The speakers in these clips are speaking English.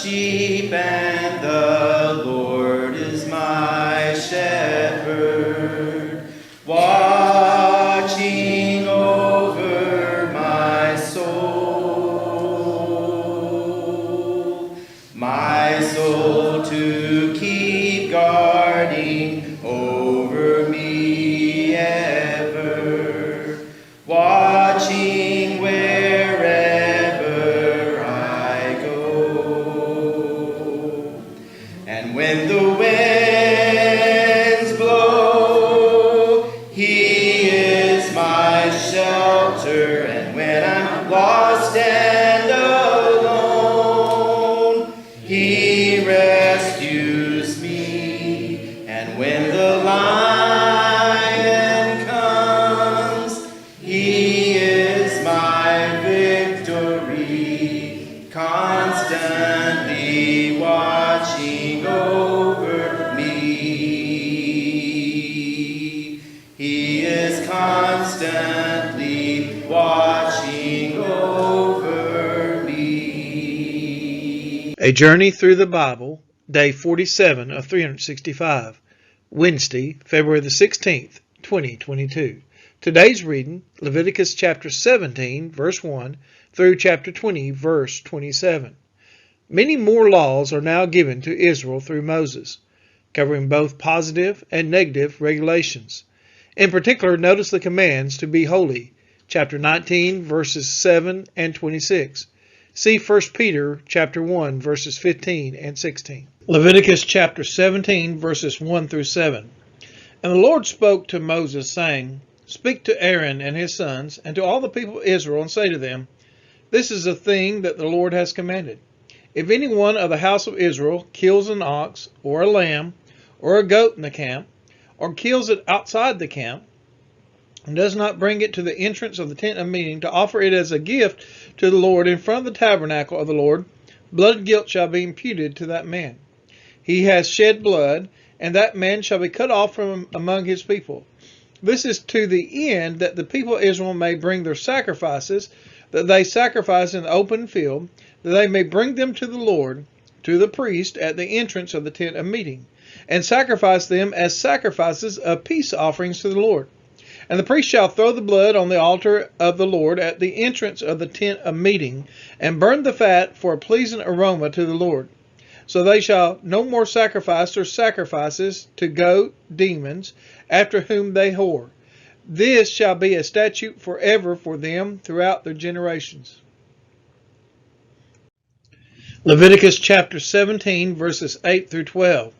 sheep, and the Lord is my shepherd, watching over my soul to keep guarding over me ever, watching wherever I go. And when the winds blow, He is my shelter, and when I'm lost and alone, He rescues me. And when the lion comes, He is my victory, constantly watching over me. He is constantly watching over me. A Journey Through the Bible, Day 47 of 365, Wednesday, February the 16th, 2022. Today's reading, Leviticus chapter 17, verse 1, through chapter 20, verse 27. Many more laws are now given to Israel through Moses, covering both positive and negative regulations. In particular, notice the commands to be holy, chapter 19, verses 7 and 26. See 1 Peter chapter 1, verses 15 and 16. Leviticus chapter 17, verses 1 through 7. And the Lord spoke to Moses, saying, Speak to Aaron and his sons, and to all the people of Israel, and say to them, This is a thing that the Lord has commanded. If any one of the house of Israel kills an ox, or a lamb, or a goat in the camp, or kills it outside the camp, and does not bring it to the entrance of the tent of meeting to offer it as a gift to the Lord in front of the tabernacle of the Lord, blood guilt shall be imputed to that man. He has shed blood, and that man shall be cut off from among his people. This is to the end that the people of Israel may bring their sacrifices, that they sacrifice in the open field, that they may bring them to the Lord, to the priest at the entrance of the tent of meeting, and sacrifice them as sacrifices of peace offerings to the Lord. And the priest shall throw the blood on the altar of the Lord at the entrance of the tent of meeting, and burn the fat for a pleasing aroma to the Lord. So they shall no more sacrifice their sacrifices to goat demons, after whom they whore. This shall be a statute forever for them throughout their generations. Leviticus chapter 17, verses 8 through 12.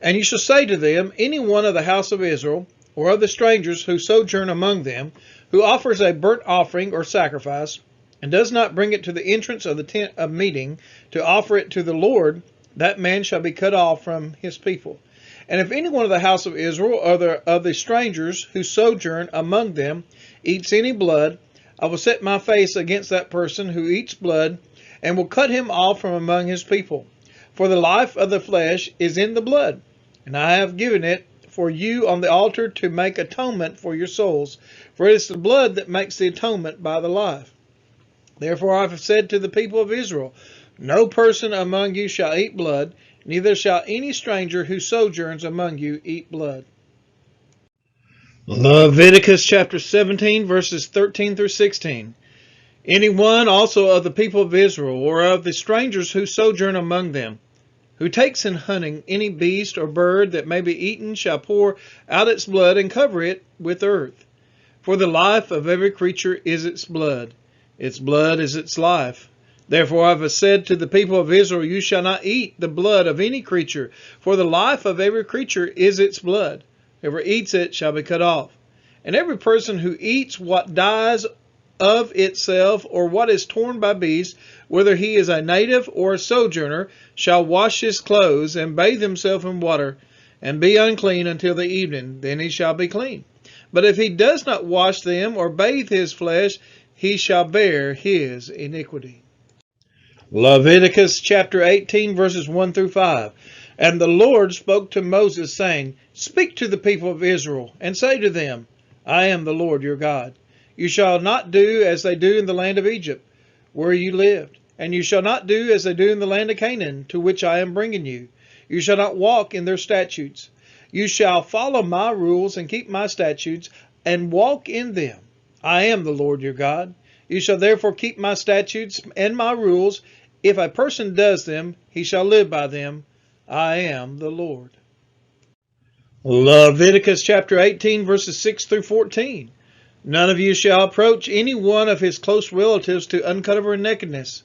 And you shall say to them, Any one of the house of Israel, or of the strangers who sojourn among them, who offers a burnt offering or sacrifice, and does not bring it to the entrance of the tent of meeting to offer it to the Lord, that man shall be cut off from his people. And if any one of the house of Israel, or of the strangers who sojourn among them, eats any blood, I will set my face against that person who eats blood, and will cut him off from among his people. For the life of the flesh is in the blood, and I have given it for you on the altar to make atonement for your souls, for it is the blood that makes the atonement by the life. Therefore I have said to the people of Israel, No person among you shall eat blood, neither shall any stranger who sojourns among you eat blood. Leviticus chapter 17, verses 13 through 16. Any one also of the people of Israel, or of the strangers who sojourn among them, who takes in hunting any beast or bird that may be eaten, shall pour out its blood and cover it with earth. For the life of every creature is its blood is its life. Therefore I have said to the people of Israel, You shall not eat the blood of any creature, for the life of every creature is its blood. Whoever eats it shall be cut off. And every person who eats what dies of itself, or what is torn by beasts, whether he is a native or a sojourner, shall wash his clothes, and bathe himself in water, and be unclean until the evening. Then he shall be clean. But if he does not wash them, or bathe his flesh, he shall bear his iniquity. Leviticus chapter 18, verses 1 through 5. And the Lord spoke to Moses, saying, Speak to the people of Israel, and say to them, I am the Lord your God. You shall not do as they do in the land of Egypt, where you lived. and you shall not do as they do in the land of Canaan, to which I am bringing you. You shall not walk in their statutes. You shall follow my rules and keep my statutes and walk in them. I am the Lord your God. You shall therefore keep my statutes and my rules. If a person does them, he shall live by them. I am the Lord. Leviticus chapter 18, verses 6 through 14. None of you shall approach any one of his close relatives to uncover nakedness.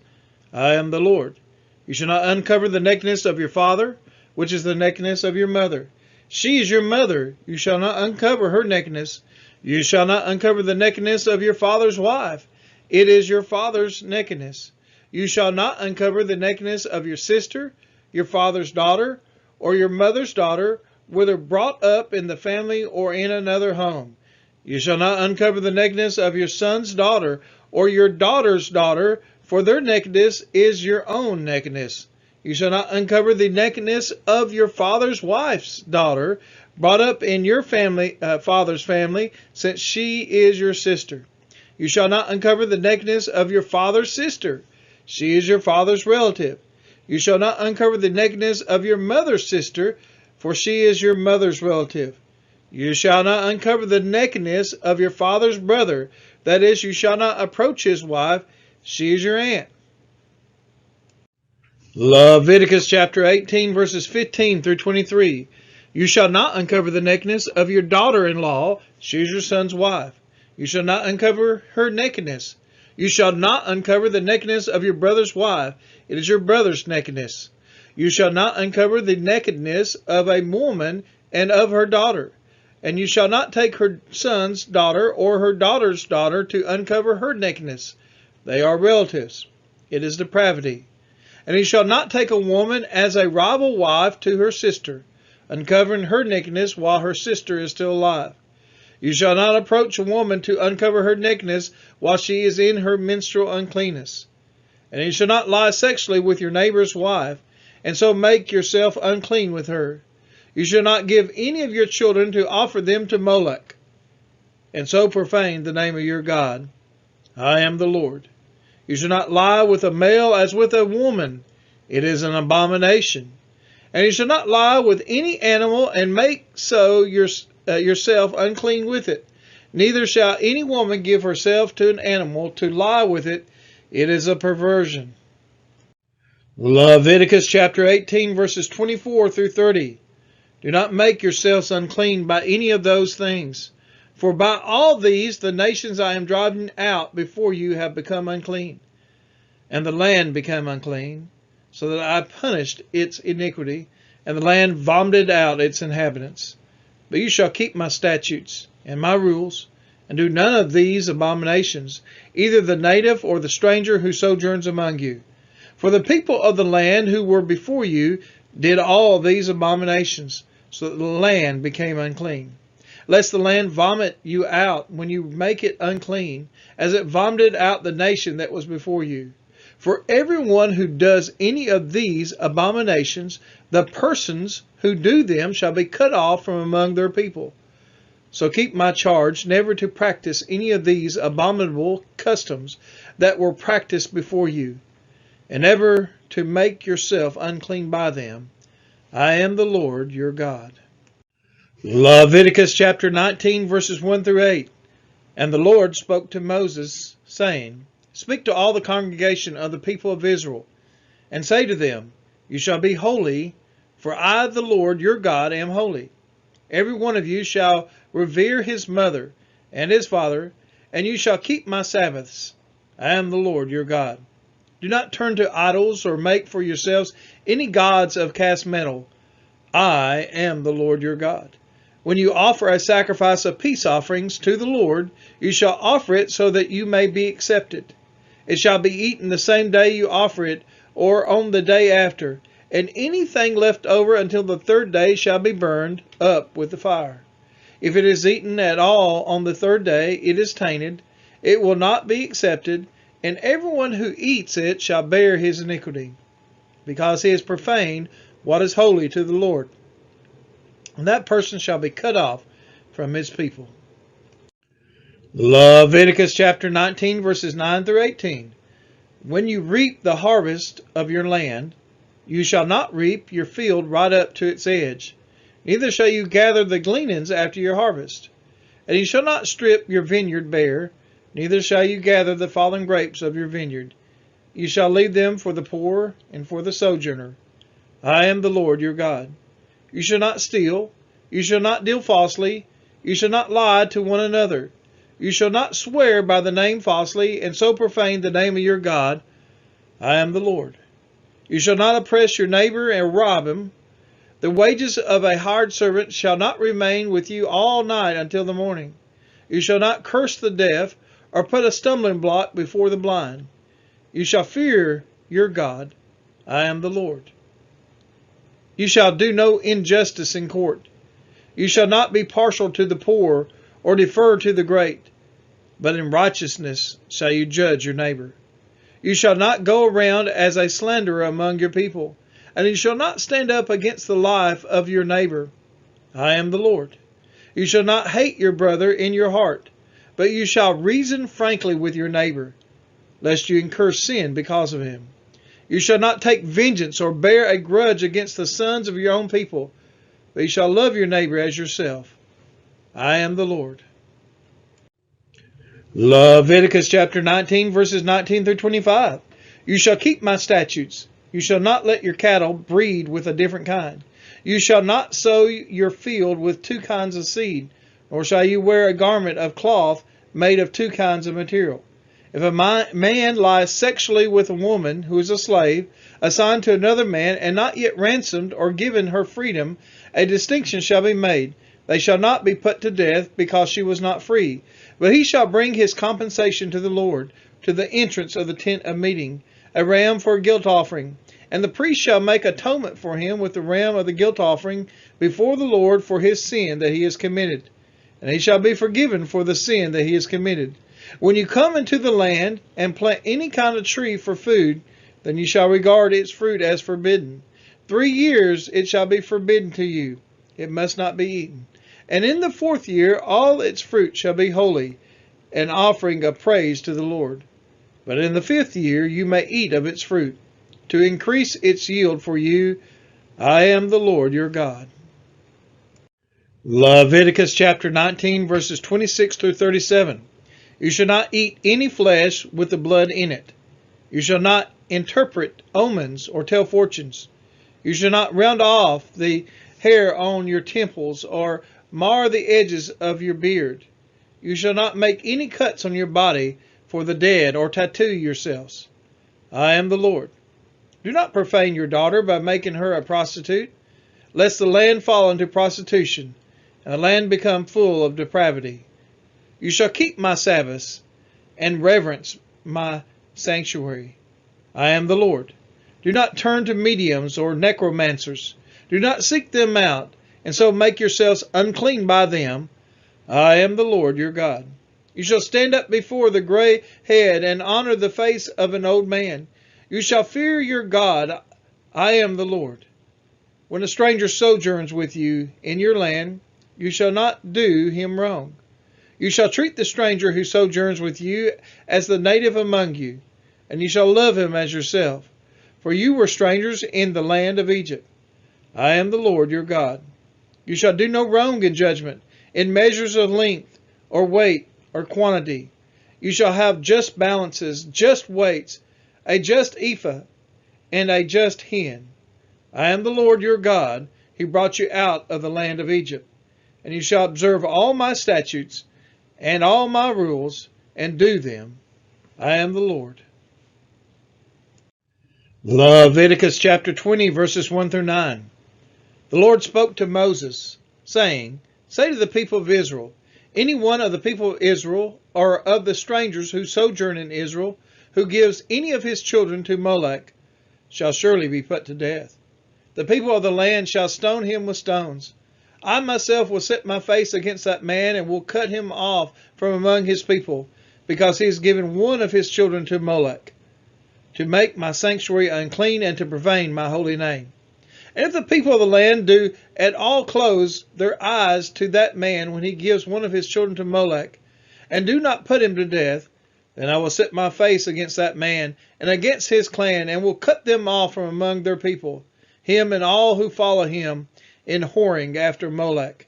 I am the Lord. You shall not uncover the nakedness of your father, which is the nakedness of your mother. She is your mother. You shall not uncover her nakedness. You shall not uncover the nakedness of your father's wife. It is your father's nakedness. You shall not uncover the nakedness of your sister, your father's daughter, or your mother's daughter, whether brought up in the family or in another home. You shall not uncover the nakedness of your son's daughter or your daughter's daughter, for their nakedness is your own nakedness. You shall not uncover the nakedness of your father's wife's daughter, brought up in your father's family, since she is your sister. You shall not uncover the nakedness of your father's sister. She is your father's relative. You shall not uncover the nakedness of your mother's sister, for she is your mother's relative. You shall not uncover the nakedness of your father's brother. That is, you shall not approach his wife. She is your aunt. Leviticus chapter 18, verses 15 through 23. You shall not uncover the nakedness of your daughter-in-law. She is your son's wife. You shall not uncover her nakedness. You shall not uncover the nakedness of your brother's wife. It is your brother's nakedness. You shall not uncover the nakedness of a woman and of her daughter. And you shall not take her son's daughter or her daughter's daughter to uncover her nakedness. They are relatives. It is depravity. And he shall not take a woman as a rival wife to her sister, uncovering her nakedness while her sister is still alive. You shall not approach a woman to uncover her nakedness while she is in her menstrual uncleanness. And you shall not lie sexually with your neighbor's wife, and so make yourself unclean with her. You shall not give any of your children to offer them to Molech, and so profane the name of your God. I am the Lord. You shall not lie with a male as with a woman. It is an abomination. And you shall not lie with any animal and make so yourself unclean with it. Neither shall any woman give herself to an animal to lie with it. It is a perversion. Leviticus chapter 18, verses 24 through 30. Do not make yourselves unclean by any of those things. For by all these the nations I am driving out before you have become unclean, and the land became unclean, so that I punished its iniquity, and the land vomited out its inhabitants. But you shall keep my statutes and my rules, and do none of these abominations, either the native or the stranger who sojourns among you. For the people of the land who were before you did all these abominations, so that the land became unclean. Lest the land vomit you out when you make it unclean, as it vomited out the nation that was before you. For everyone who does any of these abominations, the persons who do them shall be cut off from among their people. So keep my charge never to practice any of these abominable customs that were practiced before you, and never to make yourself unclean by them. I am the Lord your God. Leviticus chapter 19, verses 1 through 8. And the Lord spoke to Moses, saying, Speak to all the congregation of the people of Israel, and say to them, You shall be holy, for I, the Lord your God, am holy. Every one of you shall revere his mother and his father, and you shall keep my Sabbaths. I am the Lord your God. Do not turn to idols or make for yourselves any gods of cast metal. I am the Lord your God. When you offer a sacrifice of peace offerings to the Lord, you shall offer it so that you may be accepted. It shall be eaten the same day you offer it, or on the day after, and anything left over until the third day shall be burned up with the fire. If it is eaten at all on the third day, it is tainted, it will not be accepted, and everyone who eats it shall bear his iniquity, because he has profaned what is holy to the Lord. And that person shall be cut off from his people. Leviticus chapter 19, verses 9 through 18. When you reap the harvest of your land, you shall not reap your field right up to its edge, neither shall you gather the gleanings after your harvest. And you shall not strip your vineyard bare, neither shall you gather the fallen grapes of your vineyard. You shall leave them for the poor and for the sojourner. I am the Lord your God. You shall not steal, you shall not deal falsely, you shall not lie to one another. You shall not swear by the name falsely, and so profane the name of your God. I am the Lord. You shall not oppress your neighbor and rob him. The wages of a hired servant shall not remain with you all night until the morning. You shall not curse the deaf, or put a stumbling block before the blind. You shall fear your God. I am the Lord. You shall do no injustice in court. You shall not be partial to the poor, or defer to the great, but in righteousness shall you judge your neighbor. You shall not go around as a slanderer among your people, and you shall not stand up against the life of your neighbor. I am the Lord. You shall not hate your brother in your heart, but you shall reason frankly with your neighbor, lest you incur sin because of him. You shall not take vengeance or bear a grudge against the sons of your own people, but you shall love your neighbor as yourself. I am the Lord. Leviticus chapter 19, verses 19 through 25. You shall keep my statutes. You shall not let your cattle breed with a different kind. You shall not sow your field with two kinds of seed, nor shall you wear a garment of cloth made of two kinds of material. If a man lies sexually with a woman who is a slave, assigned to another man, and not yet ransomed or given her freedom, a distinction shall be made. They shall not be put to death because she was not free. But he shall bring his compensation to the Lord, to the entrance of the tent of meeting, a ram for a guilt offering. And the priest shall make atonement for him with the ram of the guilt offering before the Lord for his sin that he has committed. And he shall be forgiven for the sin that he has committed. When you come into the land and plant any kind of tree for food, then you shall regard its fruit as forbidden. 3 years it shall be forbidden to you. It must not be eaten. And in the 4th year all its fruit shall be holy, an offering of praise to the Lord. But in the 5th year you may eat of its fruit, to increase its yield for you. I am the Lord your God. Leviticus chapter 19, verses 26 through 37. You shall not eat any flesh with the blood in it. You shall not interpret omens or tell fortunes. You shall not round off the hair on your temples or mar the edges of your beard. You shall not make any cuts on your body for the dead or tattoo yourselves. I am the Lord. Do not profane your daughter by making her a prostitute, lest the land fall into prostitution, and the land become full of depravity. You shall keep my Sabbaths and reverence my sanctuary. I am the Lord. Do not turn to mediums or necromancers. Do not seek them out, and so make yourselves unclean by them. I am the Lord your God. You shall stand up before the gray head and honor the face of an old man. You shall fear your God. I am the Lord. When a stranger sojourns with you in your land, you shall not do him wrong. You shall treat the stranger who sojourns with you as the native among you, and you shall love him as yourself. For you were strangers in the land of Egypt. I am the Lord your God. You shall do no wrong in judgment, in measures of length, or weight, or quantity. You shall have just balances, just weights, a just ephah, and a just hin. I am the Lord your God, who brought you out of the land of Egypt. And you shall observe all my statutes and all my rules, and do them. I am the Lord. Leviticus chapter 20, verses 1 through 9. The Lord spoke to Moses, saying, Say to the people of Israel, any one of the people of Israel, or of the strangers who sojourn in Israel, who gives any of his children to Molech, shall surely be put to death. The people of the land shall stone him with stones. I myself will set my face against that man, and will cut him off from among his people, because he has given one of his children to Molech, to make my sanctuary unclean, and to profane my holy name. And if the people of the land do at all close their eyes to that man when he gives one of his children to Molech, and do not put him to death, Then I will set my face against that man and against his clan, and will cut them off from among their people, him and all who follow him in whoring after Molech.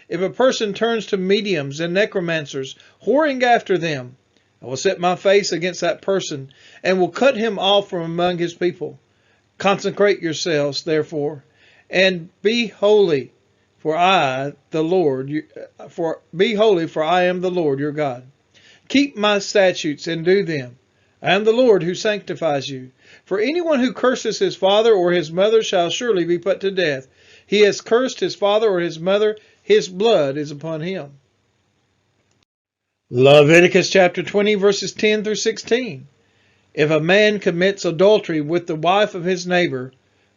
If a person turns to mediums and necromancers, whoring after them, I will set my face against that person, and will cut him off from among his people. Consecrate yourselves, therefore, and be holy, for I, the Lord, be holy, for I am the Lord your God. Keep my statutes and do them. I am the Lord who sanctifies you. For anyone who curses his father or his mother shall surely be put to death. He has cursed his father or his mother, his blood is upon him. Leviticus chapter 20, verses 10 through 16. If a man commits adultery with the wife of his neighbor,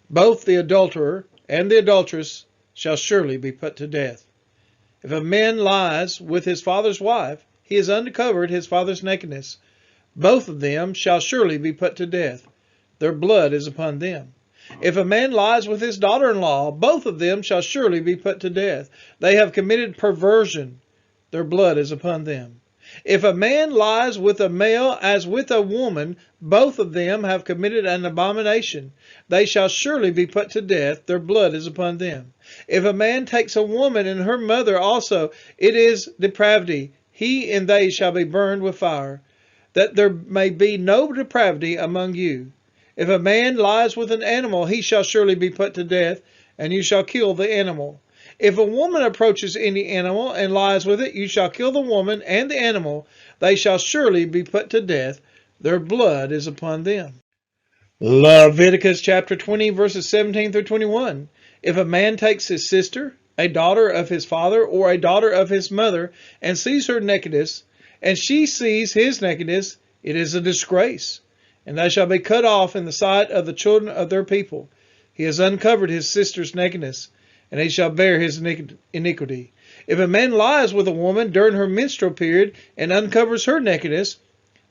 both the adulterer and the adulteress shall surely be put to death. If a man lies with his father's wife, he has uncovered his father's nakedness. Both of them shall surely be put to death. Their blood is upon them. If a man lies with his daughter-in-law, both of them shall surely be put to death. They have committed perversion. Their blood is upon them. If a man lies with a male as with a woman, both of them have committed an abomination. They shall surely be put to death. Their blood is upon them. If a man takes a woman and her mother also, it is depravity. He and they shall be burned with fire, that there may be no depravity among you. If a man lies with an animal, he shall surely be put to death, and you shall kill the animal. If a woman approaches any animal and lies with it, you shall kill the woman and the animal. They shall surely be put to death. Their blood is upon them. Leviticus chapter 20, verses 17 through 21. If a man takes his sister, a daughter of his father, or a daughter of his mother, and sees her nakedness, and she sees his nakedness, it is a disgrace, and they shall be cut off in the sight of the children of their people. He has uncovered his sister's nakedness, and he shall bear his iniquity. If a man lies with a woman during her menstrual period and uncovers her nakedness,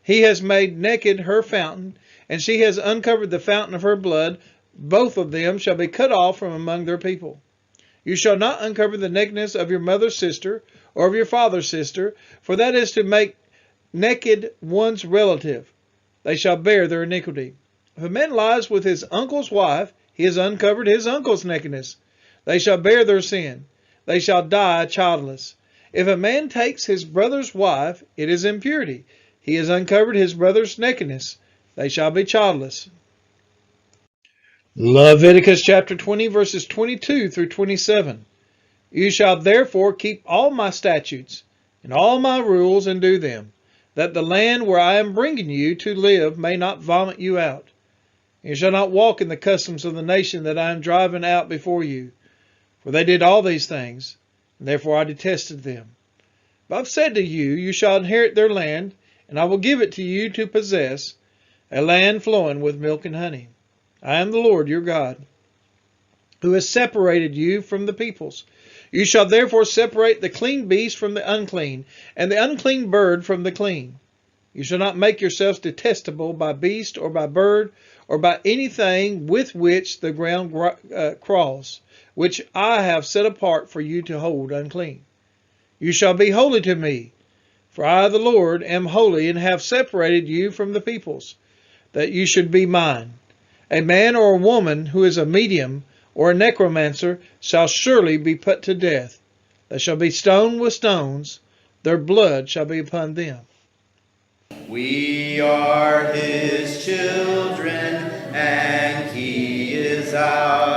he has made naked her fountain, and she has uncovered the fountain of her blood. Both of them shall be cut off from among their people. You shall not uncover the nakedness of your mother's sister or of your father's sister, for that is to make naked one's relative. They shall bear their iniquity. If a man lies with his uncle's wife, he has uncovered his uncle's nakedness. They shall bear their sin. They shall die childless. If a man takes his brother's wife, it is impurity. He has uncovered his brother's nakedness. They shall be childless. Leviticus chapter 20, verses 22 through 27. You shall therefore keep all my statutes and all my rules and do them, that the land where I am bringing you to live may not vomit you out. You shall not walk in the customs of the nation that I am driving out before you, for they did all these things, and therefore I detested them. But I've said to you, you shall inherit their land, and I will give it to you to possess, a land flowing with milk and honey. I am the Lord your God, who has separated you from the peoples. You shall therefore separate the clean beast from the unclean, and the unclean bird from the clean. You shall not make yourselves detestable by beast or by bird or by anything with which the ground crawls, which I have set apart for you to hold unclean. You shall be holy to me, for I, the Lord, am holy and have separated you from the peoples, that you should be mine. A man or a woman who is a medium or a necromancer shall surely be put to death. They shall be stoned with stones. Their blood shall be upon them. We are his children, and he is ours.